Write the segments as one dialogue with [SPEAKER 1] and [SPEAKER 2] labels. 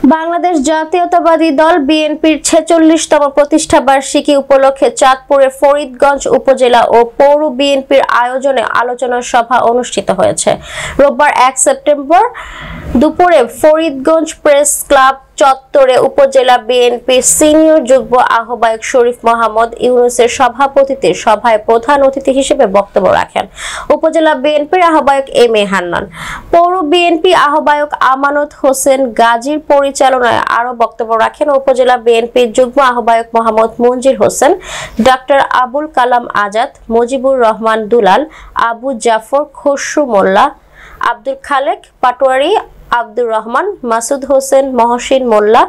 [SPEAKER 1] বাংলাদেশ জাতীয়তাবাদী দল বিএনপির ৪৬তম প্রতিষ্ঠা বার্ষিকী উপলক্ষে চাঁদপুরের ফরিদগঞ্জ উপজেলা ও পৌর বিএনপির আয়োজনে আলোচনা সভা অনুষ্ঠিত হয়েছে। রোববার ১ সেপ্টেম্বর দুপুরে ফরিদগঞ্জ প্রেস ক্লাব চত্বরে উপজেলা বিএনপির সিনিয়র যুগ্ম আহ্বায়ক শরীফ মোহাম্মদ ইউনূসের সভাপতিত্বে সভায় প্রধান অতিথি হিসেবে বক্তব্য রাখেন উপজেলা বিএনপির আহ্বায়ক এম এ হান্নান। পৌর বিএনপি আহ্বায়ক আমানত হোসেন গাজীর পরিচালনায় আরো বক্তব্য রাখেন উপজেলা বিএনপির যুগ্ম আহ্বায়ক মোহাম্মদ মঞ্জির হোসেন, ডক্টর আবুল কালাম আজাদ, মুজিবুর রহমান দুলাল, আবু জাফর খসরু মোল্লা, আব্দুল খালেক পাটোয়ারি, আব্দুর রহমান, মাসুদ হোসেন, মহসিন মোল্লা,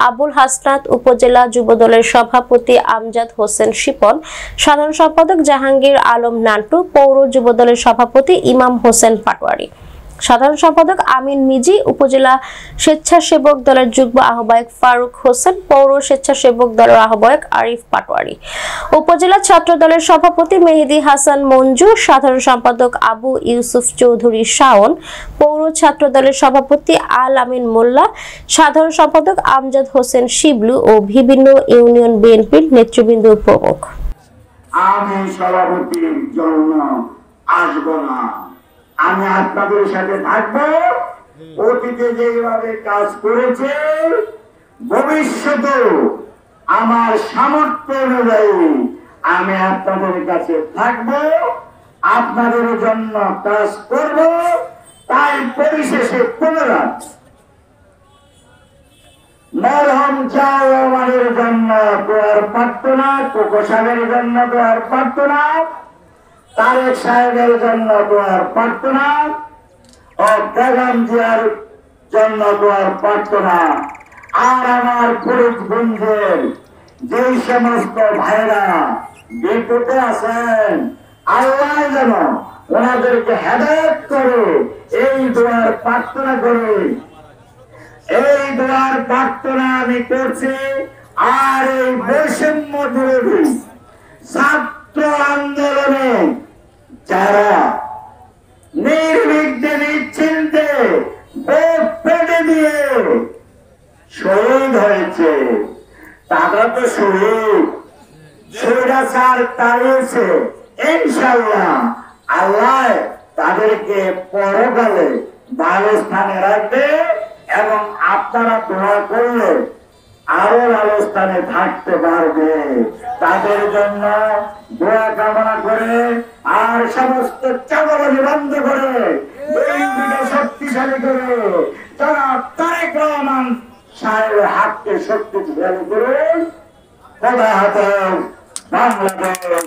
[SPEAKER 1] আবুল হাসনাত, উপজেলা যুবদলের সভাপতি আমজাদ হোসেন শিপন, সাধারণ সম্পাদক জাহাঙ্গীর আলম নান্টু, পৌর যুবদলের সভাপতি ইমাম হোসেন পাটোয়ারি, সাধারণ সম্পাদক আমিন মিজি, উপজেলা স্বেচ্ছাসেবক দলের যুগ্ম আহ্বায়ক ফারুক হোসেন, পৌর স্বেচ্ছাসেবক দলের আহ্বায়ক আরিফ পাটোয়ারি, উপজেলা ছাত্র দলের সভাপতি মেহেদি হাসান মঞ্জু, সাধারণ সম্পাদক আবু ইউসুফ চৌধুরী শাওন, পৌর ছাত্র দলের সভাপতি আল আমিন মোল্লা, সাধারণ সম্পাদক আমজাদ হোসেন শিবলু ও বিভিন্ন ইউনিয়ন বিএনপির নেতৃবৃন্দ প্রমুখ।
[SPEAKER 2] আমি সভাপতির জন্য আসবো না, আমি আপনাদের সাথে থাকবো। অতীতে যেভাবে কাজ করেছে ভবিষ্যতে আমার সামর্থ্য অনুযায়ী আমি আপনাদের কাছে থাকবো, আপনাদের জন্য কাজ করব। তাই পরিশেষে পুনরায় মরহম জাওয়ানের জন্য দোয়ার প্রার্থনা, কোকো সাহেবের জন্য দোয়ার প্রার্থনা, তারেক সাহেবের জন্য দোয়ার প্রার্থনা ও বেগম জিয়ার জন্য দোয়ার প্রার্থনা। আর আমার ফরিদগঞ্জের যে সমস্ত ভাইরা বিপদে আছেন, আল্লাহ যেন ওনাদেরকে হেদায়েত করে এই দোয়ার প্রার্থনা করে। এই দোয়ার প্রার্থনা আমি করছি। আর এই বৈষম্য বিরোধী ছাত্র আন্দোলনে যারা নির্বিঘ্নে নিশ্চিন্তে বুক পেটে দিয়ে শহীদ হয়েছে, তারা তো শহীদ স্বৈরাচার তাড়িয়েছে, ইনশাআল্লাহ আল্লাহ তাদেরকে পরকালে ভালো স্থানে রাখবে এবং আপনারা দোয়া করলে আরো ভালো স্থানে থাকতে পারবে। তাদের জন্য দোয়া কামনা করে আর সমস্ত চাঁদাবাজি বন্ধ করে বিএনপিকে শক্তিশালী করে যারা তারেক রহমান সাহেবের হাতকে শক্তিশালী করে খোদা হাফেজ। বাংলাদেশ।